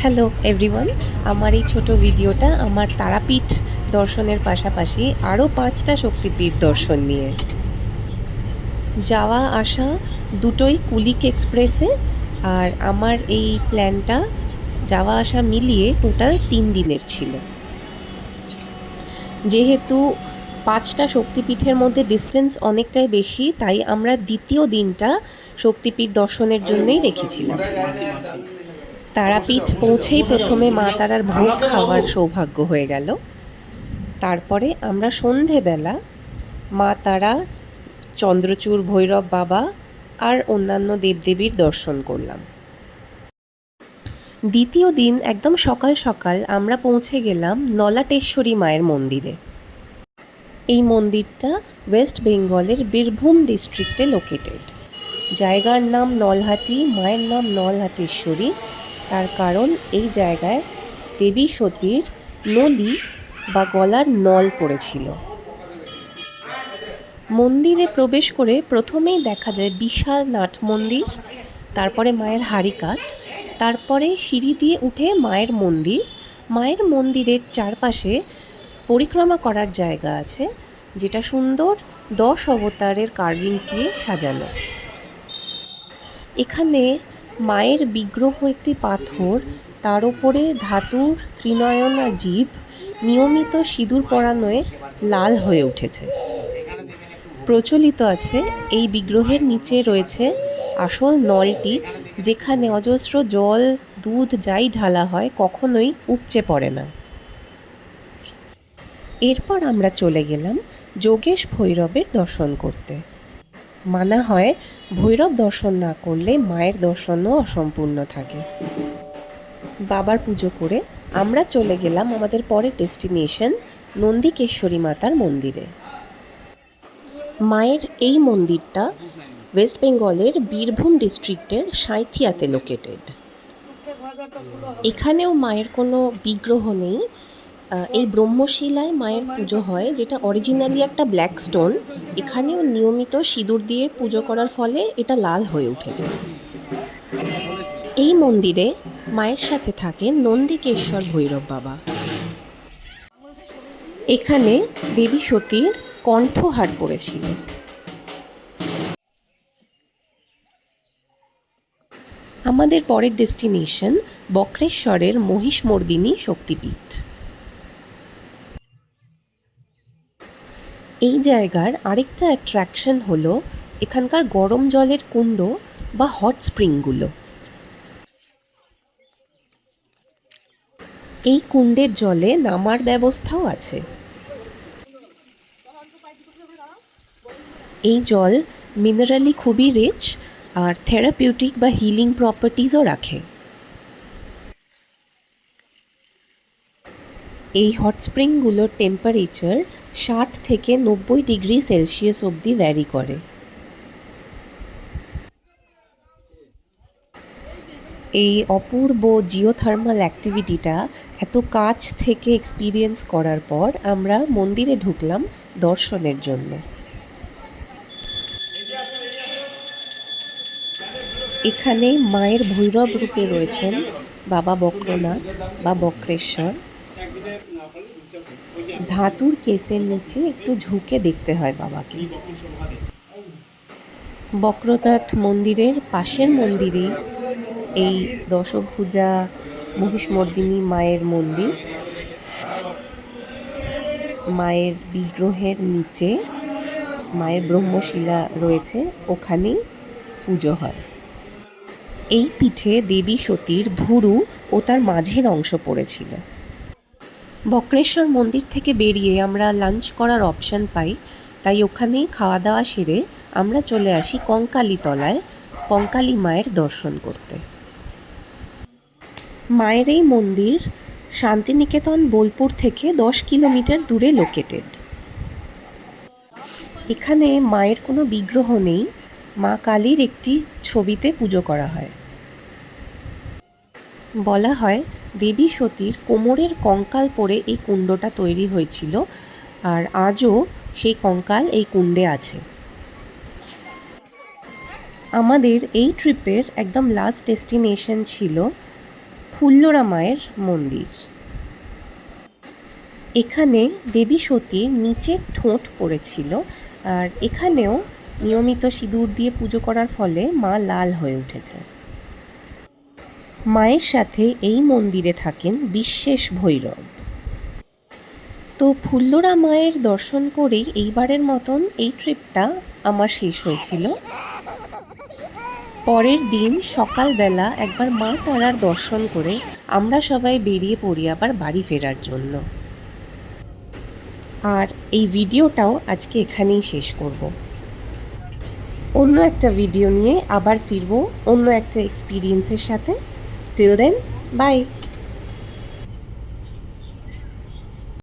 Hello everyone, আমার এই ছোট ভিডিওটা আমার তারাপীঠ দর্শনের পাশাপাশি আরও 5টা শক্তিপীঠ দর্শন নিয়ে। যাওয়া আসা দুটোই কুলিক এক্সপ্রেসে, আর আমার এই প্ল্যানটা যাওয়া আসা মিলিয়ে টোটাল 3 দিনের ছিল। যেহেতু 5টা শক্তিপীঠের মধ্যে ডিস্টেন্স অনেকটাই বেশি, তাই আমরা দ্বিতীয় দিনটা শক্তিপীঠ দর্শনের জন্যই রেখেছিলাম। তারাপীঠ পৌঁছেই প্রথমে মা তারার ভোগ খাওয়ার সৌভাগ্য হয়ে গেল। তারপরে আমরা সন্ধেবেলা মা তারা, চন্দ্রচূড় ভৈরব বাবা আর অন্যান্য দেবদেবীর দর্শন করলাম। দ্বিতীয় দিন একদম সকাল সকাল আমরা পৌঁছে গেলাম নলাটেশ্বরী মায়ের মন্দিরে। এই মন্দিরটা ওয়েস্ট বেঙ্গলের বীরভূম ডিস্ট্রিক্টে লোকেটেড। জায়গার নাম নলহাটি, মায়ের নাম নলহাটেশ্বরী। তার কারণ এই জায়গায় দেবী সতীর নলি বা গলার নল পড়েছিল। মন্দিরে প্রবেশ করে প্রথমেই দেখা যায় বিশাল নাট মন্দির, তারপরে মায়ের হাড়িকাঠ, তারপরে সিঁড়ি দিয়ে উঠে মায়ের মন্দির। মায়ের মন্দিরের চারপাশে পরিক্রমা করার জায়গা আছে, যেটা সুন্দর 10 অবতারের কার্ভিংস দিয়ে সাজানো। এখানে মায়ের বিগ্রহ একটি পাথর, তার ওপরে ধাতুর ত্রিনয়না জীব নিয়মিত সিঁদুর পরানোয় লাল হয়ে উঠেছে। প্রচলিত আছে এই বিগ্রহের নিচে রয়েছে আসল নলটি, যেখানে অজস্র জল, দুধ যাই ঢালা হয় কখনোই উপচে পড়ে না। এরপর আমরা চলে গেলাম যোগেশ ভৈরবের দর্শন করতে। মানা হয় ভৈরব দর্শন না করলে মায়ের দর্শনও অসম্পূর্ণ থাকে। বাবার পুজো করে আমরা চলে গেলাম আমাদের পরের ডেস্টিনেশন নন্দিকেশ্বরী মাতার মন্দিরে। মায়ের এই মন্দিরটা ওয়েস্ট বেঙ্গলের বীরভূম ডিস্ট্রিক্টের সাঁইথিয়াতে লোকেটেড। এখানেও মায়ের কোনো বিগ্রহ নেই। এই ব্রহ্মশিলায় মায়ের পুজো হয়, যেটা অরিজিনালি একটা ব্ল্যাক স্টোন। এখানেও নিয়মিত সিঁদুর দিয়ে পুজো করার ফলে এটা লাল হয়ে উঠেছে। এই মন্দিরে মায়ের সাথে থাকেন নন্দিকেশ্বর ভৈরব বাবা। এখানে দেবী সতীর কণ্ঠহার পড়েছিল। আমাদের পরের ডেস্টিনেশন বক্রেশ্বরের মহিষমর্দিনী শক্তিপীঠ। এই জায়গার আরেকটা অ্যাট্রাকশন হলো এখানকার গরম জলের কুণ্ড বা হট স্প্রিংগুলো। এই কুণ্ডের জলে নামার ব্যবস্থাও আছে। এই জল মিনারেলি খুবই রিচ আর থেরাপিউটিক বা হিলিং প্রপার্টিজও রাখে। এই হট স্প্রিংগুলোর টেম্পারেচার 60 থেকে 90 ডিগ্রি সেলসিয়াস অবধি ভ্যারি করে। এই অপূর্ব জিওথার্মাল অ্যাক্টিভিটিটা এত কাছ থেকে এক্সপিরিয়েন্স করার পর আমরা মন্দিরে ঢুকলাম দর্শনের জন্য। এখানে মায়ের ভৈরব রূপে রয়েছেন বাবা বক্রনাথ বা বক্রেশ্বর। ধাতুর কেসের নিচে একটু ঝুঁকে দেখতে হয় বাবাকে। বক্রনাথ মন্দিরের পাশের মন্দিরেই এই দশভুজা মহিষমর্দিনী মায়ের মন্দির। মায়ের বিগ্রহের নিচে মায়ের ব্রহ্মশিলা রয়েছে, ওখানেই পুজো হয়। এই পীঠে দেবী সতীর ভুরু ও তার মাঝের অংশ পড়েছিল। বক্রেশ্বর মন্দির থেকে বেরিয়ে আমরা লাঞ্চ করার অপশান পাই, তাই ওখানেই খাওয়া দাওয়া সেরে আমরা চলে আসি কঙ্কালীতলায় কঙ্কালী মায়ের দর্শন করতে। মায়ের এই মন্দির শান্তিনিকেতন বোলপুর থেকে 10 কিলোমিটার দূরে লোকেটেড। এখানে মায়ের কোনো বিগ্রহ নেই, মা কালীর একটি ছবিতে পুজো করা হয়। বলা হয় দেবী সতীর কোমরের কঙ্কাল পরে এই কুণ্ডটা তৈরি হয়েছিল, আর আজও সেই কঙ্কাল এই কুণ্ডে আছে। আমাদের এই ট্রিপের একদম লাস্ট ডেস্টিনেশন ছিল ফুল্লরা মায়ের মন্দির। এখানে দেবী সতীর নিচের ঠোঁট পড়েছিল, আর এখানেও নিয়মিত সিঁদুর দিয়ে পুজো করার ফলে মা লাল হয়ে উঠেছে। মায়ের সাথে এই মন্দিরে থাকেন বিশ্বেশ ভৈরব। তো ফুল্লরা মায়ের দর্শন করেই এইবারের মতন এই ট্রিপটা আমার শেষ হয়েছিল। পরের দিন সকালবেলা একবার মা তারার দর্শন করে আমরা সবাই বেরিয়ে পড়ি আবার বাড়ি ফেরার জন্য। আর এই ভিডিওটাও আজকে এখানেই শেষ করব। অন্য একটা ভিডিও নিয়ে আবার ফিরবো অন্য একটা এক্সপিরিয়েন্সের সাথে। Till then, by.